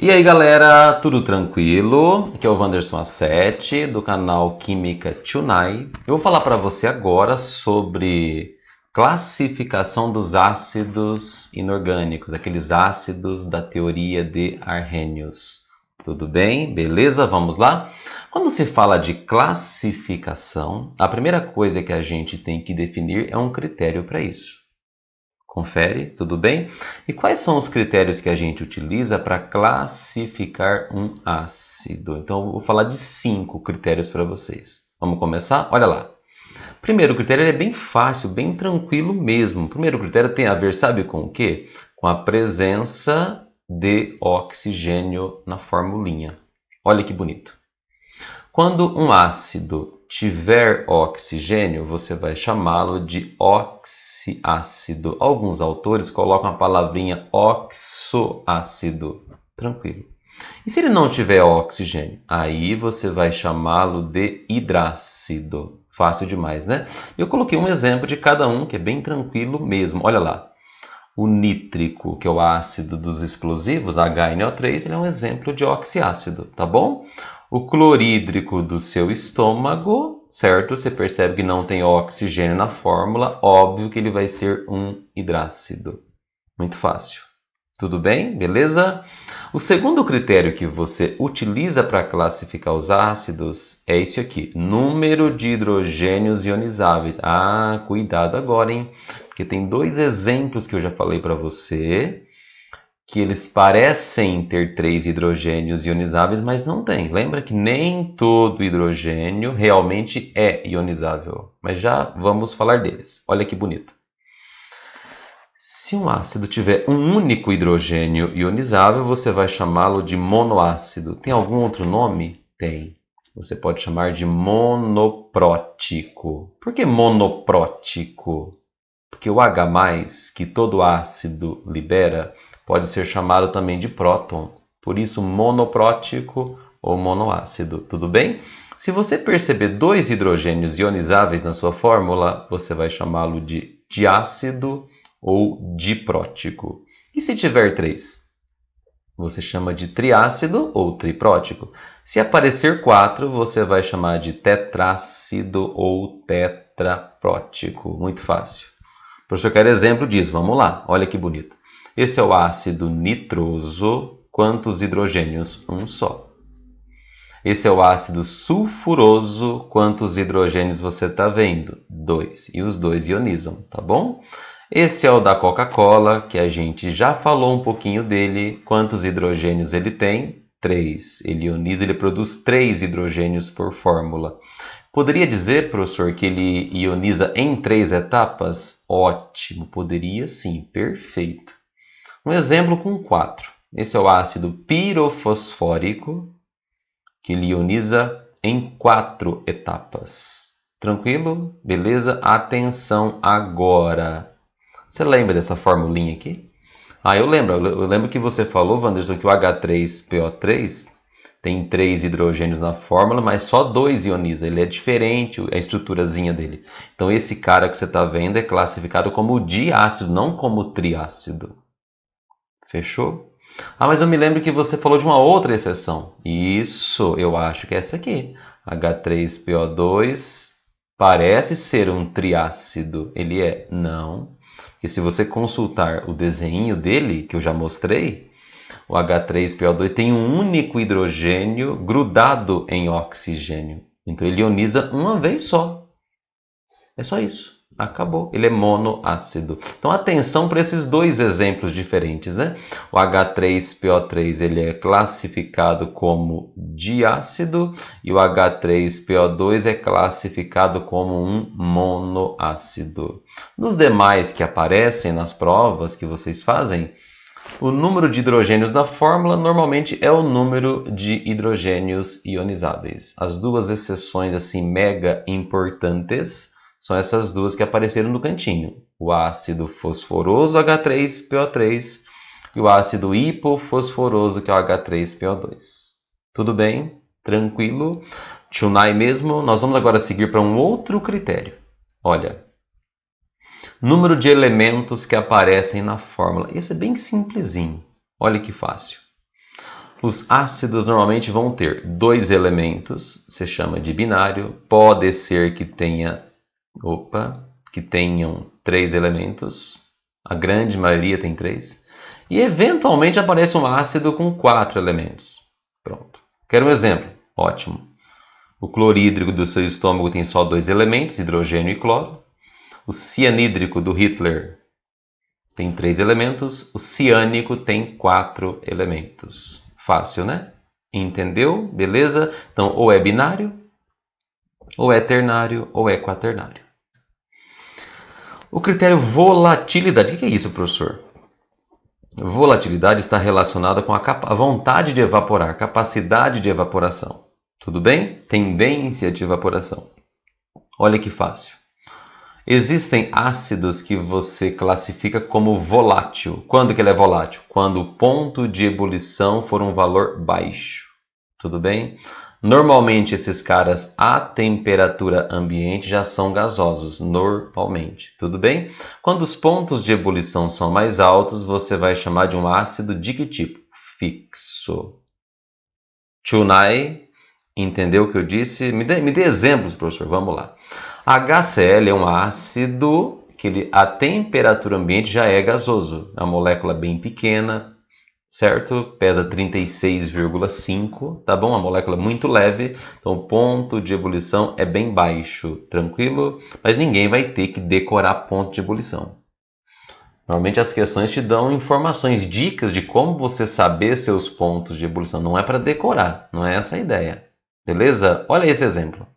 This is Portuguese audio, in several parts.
E aí galera, tudo tranquilo? Aqui é o Wanderson A7 do canal Química Tunai. Eu vou falar para você agora sobre classificação dos ácidos inorgânicos, aqueles ácidos da teoria de Arrhenius. Tudo bem? Beleza? Vamos lá? Quando se fala de classificação, a primeira coisa que a gente tem que definir é um critério para isso. Confere, tudo bem? E quais são os critérios que a gente utiliza para classificar um ácido? Então, eu vou falar de 5 critérios para vocês. Vamos começar? Olha lá. Primeiro critério é bem fácil, bem tranquilo mesmo. O primeiro critério tem a ver, sabe com o quê? Com a presença de oxigênio na formulinha. Olha que bonito. Quando um ácido tiver oxigênio, você vai chamá-lo de oxiácido. Alguns autores colocam a palavrinha oxoácido. Tranquilo. E se ele não tiver oxigênio? Aí você vai chamá-lo de hidrácido. Fácil demais, né? Eu coloquei um exemplo de cada um, que é bem tranquilo mesmo. Olha lá. O nítrico, que é o ácido dos explosivos, HNO3, ele é um exemplo de oxiácido, tá bom? O clorídrico do seu estômago, certo? Você percebe que não tem oxigênio na fórmula, óbvio que ele vai ser um hidrácido. Muito fácil. Tudo bem? Beleza? O segundo critério que você utiliza para classificar os ácidos é esse aqui, número de hidrogênios ionizáveis. Ah, cuidado agora, hein? Porque tem 2 exemplos que eu já falei para você, que eles parecem ter 3 hidrogênios ionizáveis, mas não tem. Lembra que nem todo hidrogênio realmente é ionizável, mas já vamos falar deles. Olha que bonito. Se um ácido tiver um único hidrogênio ionizável, você vai chamá-lo de monoácido. Tem algum outro nome? Tem. Você pode chamar de monoprótico. Por que monoprótico? Porque o H+, que todo ácido libera, pode ser chamado também de próton. Por isso, monoprótico ou monoácido. Tudo bem? Se você perceber 2 hidrogênios ionizáveis na sua fórmula, você vai chamá-lo de diácido ou diprótico. E se tiver 3? Você chama de triácido ou triprótico. Se aparecer 4, você vai chamar de tetrácido ou tetraprótico. Muito fácil. O professor quer exemplo disso. Vamos lá. Olha que bonito. Esse é o ácido nitroso. Quantos hidrogênios? Um só. Esse é o ácido sulfuroso. Quantos hidrogênios você está vendo? 2. E os 2 ionizam, tá bom? Esse é o da Coca-Cola, que a gente já falou um pouquinho dele. Quantos hidrogênios ele tem? 3. Ele ioniza, ele produz 3 hidrogênios por fórmula. Poderia dizer, professor, que ele ioniza em 3 etapas? Ótimo, poderia sim, perfeito. Um exemplo com 4. Esse é o ácido pirofosfórico, que ele ioniza em 4 etapas. Tranquilo? Beleza? Atenção agora. Você lembra dessa formulinha aqui? Eu lembro que você falou, Wanderson, que o H3PO3 tem 3 hidrogênios na fórmula, mas só 2 ioniza. Ele é diferente, a estruturazinha dele. Então, esse cara que você está vendo é classificado como diácido, não como triácido. Fechou? Mas eu me lembro que você falou de uma outra exceção. Isso, eu acho que é essa aqui. H3PO2 parece ser um triácido. Ele é? Não. Porque se você consultar o desenho dele, que eu já mostrei, o H3PO2 tem um único hidrogênio grudado em oxigênio. Então ele ioniza uma vez só. É só isso. Acabou. Ele é monoácido. Então atenção para esses 2 exemplos diferentes, né? O H3PO3 ele é classificado como diácido e o H3PO2 é classificado como um monoácido. Nos demais que aparecem nas provas que vocês fazem, o número de hidrogênios da fórmula normalmente é o número de hidrogênios ionizáveis. As 2 exceções assim mega importantes são essas 2 que apareceram no cantinho. O ácido fosforoso H3PO3 e o ácido hipofosforoso, que é o H3PO2. Tudo bem? Tranquilo? Tunai mesmo? Nós vamos agora seguir para um outro critério. Olha, número de elementos que aparecem na fórmula. Esse é bem simplesinho. Olha que fácil. Os ácidos normalmente vão ter 2 elementos, se chama de binário. Pode ser que tenham 3 elementos. A grande maioria tem 3. E eventualmente aparece um ácido com 4 elementos. Pronto. Quero um exemplo? Ótimo. O clorídrico do seu estômago tem só 2 elementos, hidrogênio e cloro. O cianídrico do Hitler tem 3 elementos. O ciânico tem 4 elementos. Fácil, né? Entendeu? Beleza? Então, ou é binário, ou é ternário, ou é quaternário. O critério volatilidade. O que é isso, professor? Volatilidade está relacionada com a vontade de evaporar, capacidade de evaporação. Tudo bem? Tendência de evaporação. Olha que fácil. Existem ácidos que você classifica como volátil. Quando que ele é volátil? Quando o ponto de ebulição for um valor baixo. Tudo bem? Normalmente esses caras à temperatura ambiente já são gasosos, normalmente. Tudo bem? Quando os pontos de ebulição são mais altos, você vai chamar de um ácido de que tipo? Fixo. Chunai, entendeu o que eu disse? Me dê exemplos, professor. Vamos lá. HCl é um ácido que a temperatura ambiente já é gasoso. É uma molécula bem pequena, certo? Pesa 36,5, tá bom? Uma molécula muito leve, então o ponto de ebulição é bem baixo, tranquilo? Mas ninguém vai ter que decorar ponto de ebulição. Normalmente as questões te dão informações, dicas de como você saber seus pontos de ebulição. Não é para decorar, não é essa a ideia. Beleza? Olha esse exemplo.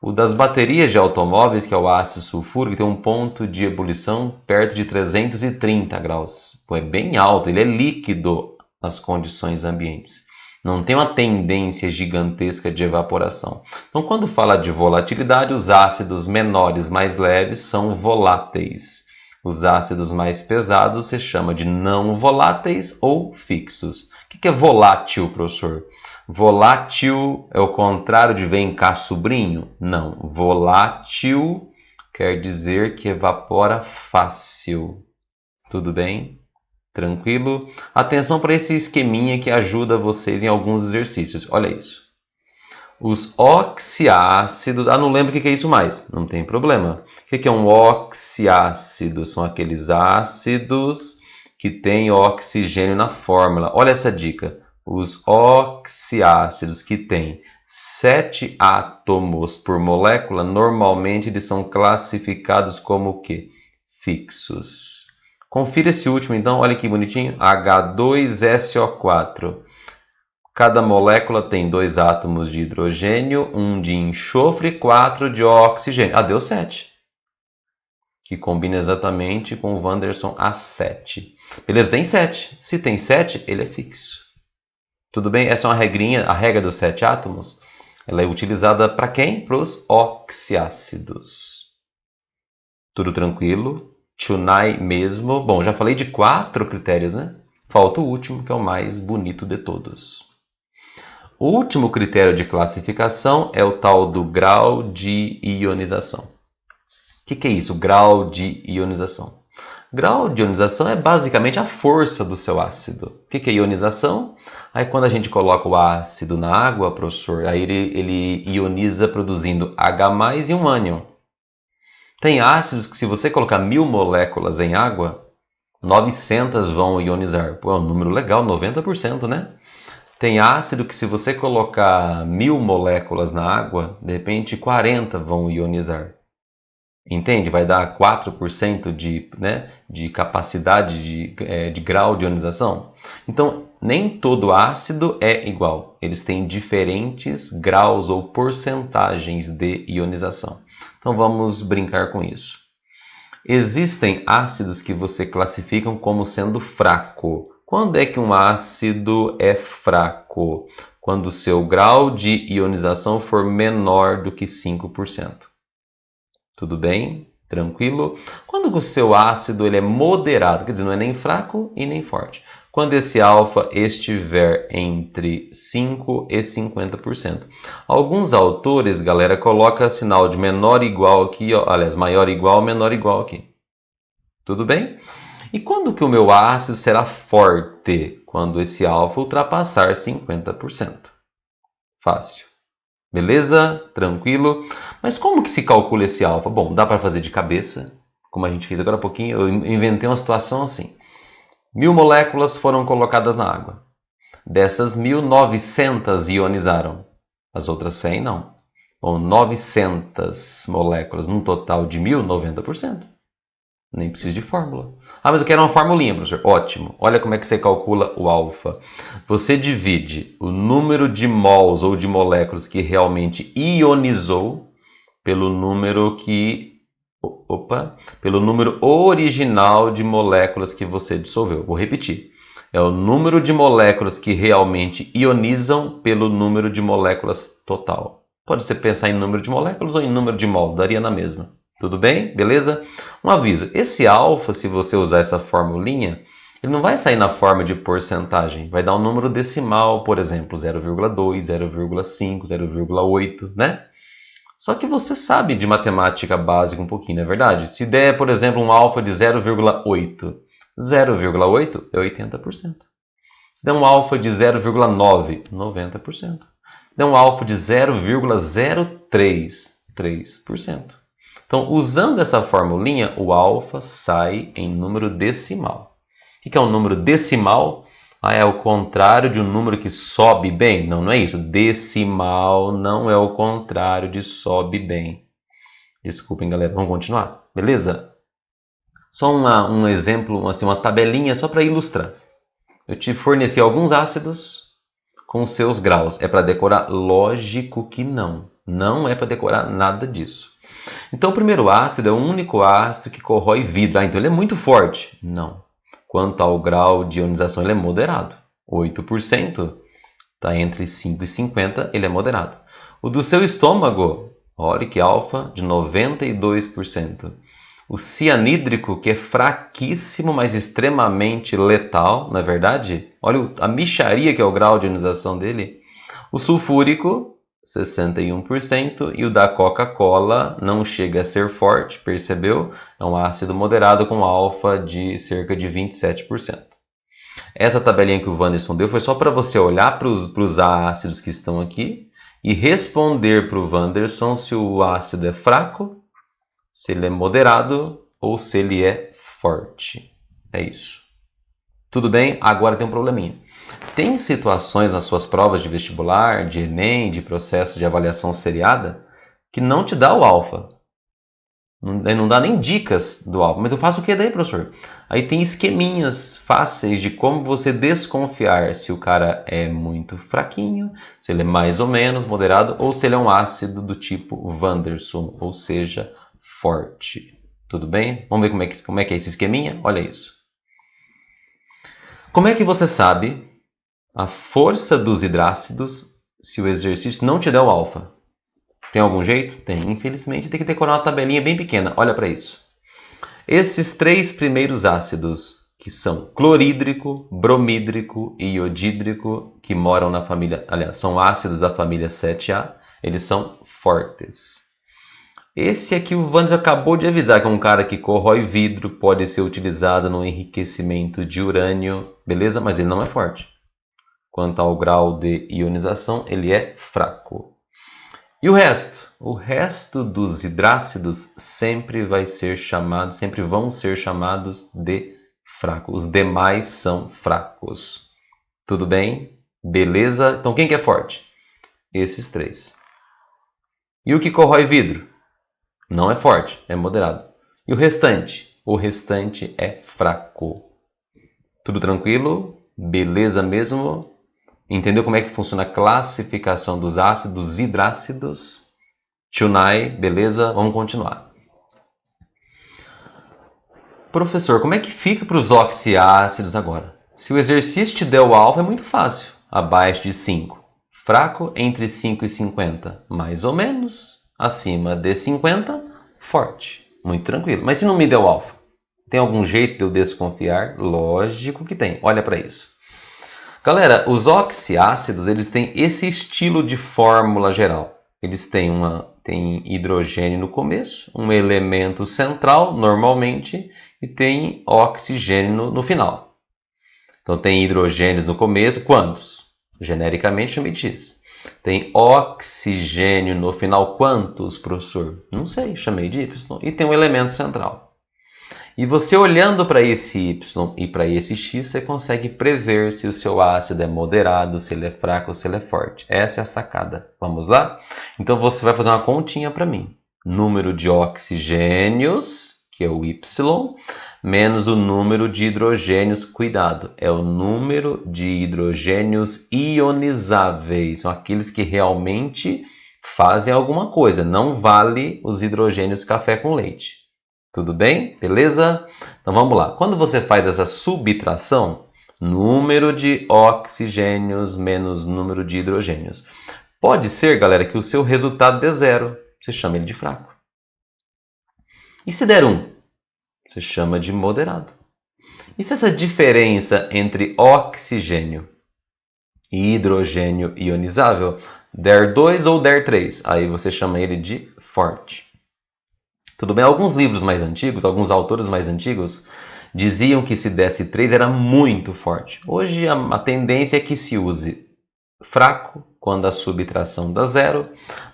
O das baterias de automóveis, que é o ácido sulfúrico, tem um ponto de ebulição perto de 330 graus. Pô, é bem alto, ele é líquido nas condições ambientes. Não tem uma tendência gigantesca de evaporação. Então, quando fala de volatilidade, os ácidos menores, mais leves, são voláteis. Os ácidos mais pesados se chama de não voláteis ou fixos. O que é volátil, professor? Volátil é o contrário de vem cá, sobrinho? Não. Volátil quer dizer que evapora fácil. Tudo bem? Tranquilo? Atenção para esse esqueminha que ajuda vocês em alguns exercícios. Olha isso. Os oxiácidos... não lembro o que é isso mais. Não tem problema. O que é um oxiácido? São aqueles ácidos que têm oxigênio na fórmula. Olha essa dica. Os oxiácidos que têm 7 átomos por molécula, normalmente eles são classificados como o quê? Fixos. Confira esse último então, olha que bonitinho. H2SO4. Cada molécula tem 2 átomos de hidrogênio, 1 de enxofre e 4 de oxigênio. Deu 7. Que combina exatamente com o Wanderson A7. Beleza, tem 7. Se tem 7, ele é fixo. Tudo bem? Essa é uma regrinha, a regra dos 7 átomos. Ela é utilizada para quem? Para os oxiácidos. Tudo tranquilo? Chunai mesmo. Bom, já falei de 4 critérios, né? Falta o último, que é o mais bonito de todos. O último critério de classificação é o tal do grau de ionização. O que é isso? Grau de ionização. Grau de ionização é basicamente a força do seu ácido. O que é ionização? Aí quando a gente coloca o ácido na água, professor, aí ele ioniza produzindo H+, e um ânion. Tem ácidos que se você colocar 1000 moléculas em água, 900 vão ionizar. Pô, é um número legal, 90%, né? Tem ácido que se você colocar 1000 moléculas na água, de repente 40 vão ionizar. Entende? Vai dar 4% de capacidade de grau de ionização. Então, nem todo ácido é igual. Eles têm diferentes graus ou porcentagens de ionização. Então, vamos brincar com isso. Existem ácidos que você classifica como sendo fraco. Quando é que um ácido é fraco? Quando o seu grau de ionização for menor do que 5%. Tudo bem? Tranquilo? Quando o seu ácido ele é moderado, quer dizer, não é nem fraco e nem forte. Quando esse alfa estiver entre 5% e 50%. Alguns autores, galera, colocam sinal de menor igual aqui, aliás, maior igual, menor igual aqui. Tudo bem? E quando que o meu ácido será forte? ter quando esse alfa ultrapassar 50%. Fácil. Beleza? Tranquilo? Mas como que se calcula esse alfa? Bom, dá para fazer de cabeça, como a gente fez agora há pouquinho. Eu inventei uma situação assim. 1000 moléculas foram colocadas na água. Dessas 1000, 900 ionizaram. As outras 100 não. Bom, 900 moléculas num total de 1000, 90%. Nem preciso de fórmula. Ah, mas eu quero uma formulinha, professor. Ótimo. Olha como é que você calcula o alfa. Você divide o número de mols ou de moléculas que realmente ionizou pelo número pelo número original de moléculas que você dissolveu. Vou repetir. É o número de moléculas que realmente ionizam pelo número de moléculas total. Pode ser pensar em número de moléculas ou em número de mols, daria na mesma. Tudo bem? Beleza? Um aviso, esse alfa, se você usar essa formulinha, ele não vai sair na forma de porcentagem, vai dar um número decimal, por exemplo, 0,2, 0,5, 0,8, né? Só que você sabe de matemática básica um pouquinho, não é verdade? Se der, por exemplo, um alfa de 0,8, 0,8 é 80%. Se der um alfa de 0,9, 90%. Se der um alfa de 0,03, 3%. Então, usando essa formulinha, o alfa sai em número decimal. O que é um número decimal? É o contrário de um número que sobe bem? Não, não é isso. Decimal não é o contrário de sobe bem. Desculpem, galera. Vamos continuar? Beleza? Só um exemplo, assim, uma tabelinha só para ilustrar. Eu te forneci alguns ácidos com seus graus. É para decorar? Lógico que não. Não é para decorar nada disso. Então, o primeiro ácido é o único ácido que corrói vidro. Então ele é muito forte? Não. Quanto ao grau de ionização, ele é moderado. 8%. Está entre 5 e 50, ele é moderado. O do seu estômago, olha que alfa, de 92%. O cianídrico, que é fraquíssimo, mas extremamente letal, não é verdade? Olha a mixaria que é o grau de ionização dele. O sulfúrico, 61%, e o da Coca-Cola não chega a ser forte, percebeu? É um ácido moderado com alfa de cerca de 27%. Essa tabelinha que o Wanderson deu foi só para você olhar para os ácidos que estão aqui e responder para o Wanderson se o ácido é fraco, se ele é moderado ou se ele é forte. É isso. Tudo bem? Agora tem um probleminha. Tem situações nas suas provas de vestibular, de Enem, de processo de avaliação seriada, que não te dá o alfa. Não dá nem dicas do alfa. Mas eu faço o que daí, professor? Aí tem esqueminhas fáceis de como você desconfiar se o cara é muito fraquinho, se ele é mais ou menos moderado, ou se ele é um ácido do tipo Wanderson, ou seja, forte. Tudo bem? Vamos ver como é que é esse esqueminha? Olha isso. Como é que você sabe a força dos hidrácidos se o exercício não te der o alfa? Tem algum jeito? Tem. Infelizmente, tem que decorar uma tabelinha bem pequena. Olha para isso. Esses três primeiros ácidos, que são clorídrico, bromídrico e iodídrico, que moram na família, aliás, são ácidos da família 7A, eles são fortes. Esse aqui o Wanderson acabou de avisar que é um cara que corrói vidro, pode ser utilizado no enriquecimento de urânio, beleza? Mas ele não é forte. Quanto ao grau de ionização, ele é fraco. E o resto? O resto dos hidrácidos sempre vão ser chamados de fracos. Os demais são fracos. Tudo bem? Beleza? Então quem que é forte? Esses três. E o que corrói vidro? Não é forte, é moderado. E o restante? O restante é fraco. Tudo tranquilo? Beleza mesmo? Entendeu como é que funciona a classificação dos ácidos hidrácidos? Chunai, beleza? Vamos continuar. Professor, como é que fica para os oxiácidos agora? Se o exercício te der o alfa, é muito fácil. Abaixo de 5. Fraco, entre 5 e 50. Mais ou menos. Acima de 50, forte. Muito tranquilo. Mas se não me der o alfa, tem algum jeito de eu desconfiar? Lógico que tem. Olha para isso. Galera, os oxiácidos, eles têm esse estilo de fórmula geral. Eles têm hidrogênio no começo, um elemento central, normalmente, e tem oxigênio no final. Então tem hidrogênios no começo, quantos? Genericamente chamei de X. Tem oxigênio no final, quantos, professor? Não sei, chamei de Y. E tem um elemento central. E você olhando para esse Y e para esse X, você consegue prever se o seu ácido é moderado, se ele é fraco ou se ele é forte. Essa é a sacada. Vamos lá? Então você vai fazer uma continha para mim. Número de oxigênios, que é o Y, menos o número de hidrogênios. Cuidado, é o número de hidrogênios ionizáveis. São aqueles que realmente fazem alguma coisa. Não vale os hidrogênios café com leite. Tudo bem? Beleza? Então vamos lá. Quando você faz essa subtração, número de oxigênios menos número de hidrogênios. Pode ser, galera, que o seu resultado dê 0. Você chama ele de fraco. E se der 1? Você chama de moderado. E se essa diferença entre oxigênio e hidrogênio ionizável der 2 ou der 3? Aí você chama ele de forte. Tudo bem? Alguns livros mais antigos, alguns autores mais antigos, diziam que se desse 3 era muito forte. Hoje a tendência é que se use fraco quando a subtração dá 0,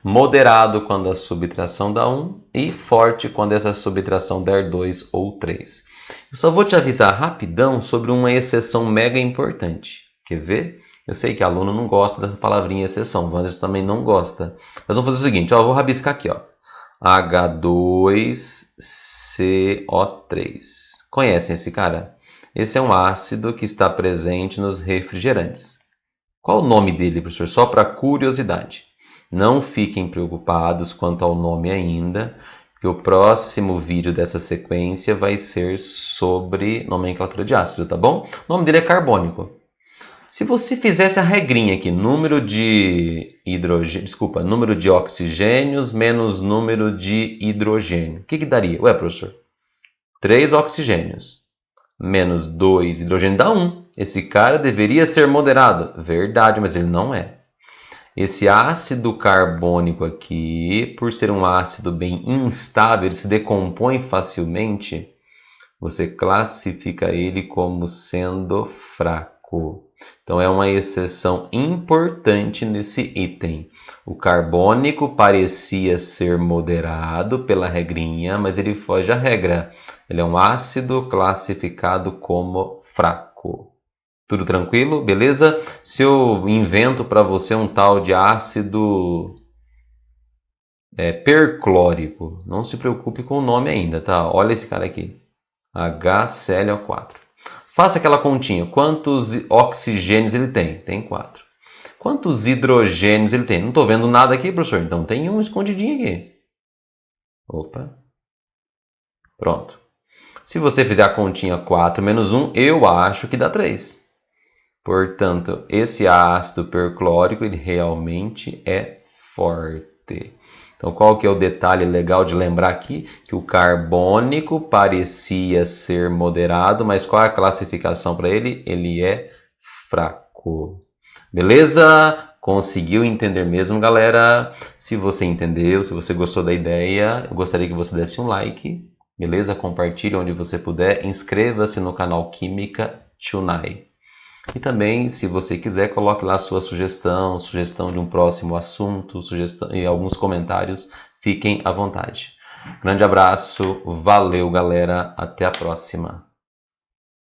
moderado quando a subtração dá 1 e forte quando essa subtração der 2 ou 3. Eu só vou te avisar rapidão sobre uma exceção mega importante. Quer ver? Eu sei que aluno não gosta dessa palavrinha exceção, o Anderson também não gosta. Mas vamos fazer o seguinte, ó, eu vou rabiscar aqui, ó. H2CO3. Conhecem esse cara? Esse é um ácido que está presente nos refrigerantes. Qual o nome dele, professor? Só para curiosidade. Não fiquem preocupados quanto ao nome ainda, que o próximo vídeo dessa sequência vai ser sobre nomenclatura de ácido, tá bom? O nome dele é carbônico. Se você fizesse a regrinha aqui, número de oxigênios menos número de hidrogênio, o que daria? Ué, professor, 3 oxigênios menos 2 hidrogênio dá 1. Esse cara deveria ser moderado. Verdade, mas ele não é. Esse ácido carbônico aqui, por ser um ácido bem instável, ele se decompõe facilmente, você classifica ele como sendo fraco. Então é uma exceção importante nesse item. O carbônico parecia ser moderado pela regrinha, mas ele foge à regra. Ele é um ácido classificado como fraco. Tudo tranquilo? Beleza? Se eu invento para você um tal de ácido perclórico, não se preocupe com o nome ainda, tá? Olha esse cara aqui. HClO4. Faça aquela continha. Quantos oxigênios ele tem? Tem 4. Quantos hidrogênios ele tem? Não estou vendo nada aqui, professor. Então tem um escondidinho aqui. Opa. Pronto. Se você fizer a continha 4 menos 1, eu acho que dá 3. Portanto, esse ácido perclórico ele realmente é forte. Então, qual que é o detalhe legal de lembrar aqui? Que o carbônico parecia ser moderado, mas qual é a classificação para ele? Ele é fraco. Beleza? Conseguiu entender mesmo, galera? Se você entendeu, se você gostou da ideia, eu gostaria que você desse um like. Beleza? Compartilhe onde você puder. Inscreva-se no canal Química Tunai. E também, se você quiser, coloque lá sua sugestão de um próximo assunto, sugestão e alguns comentários. Fiquem à vontade. Grande abraço, valeu, galera, até a próxima.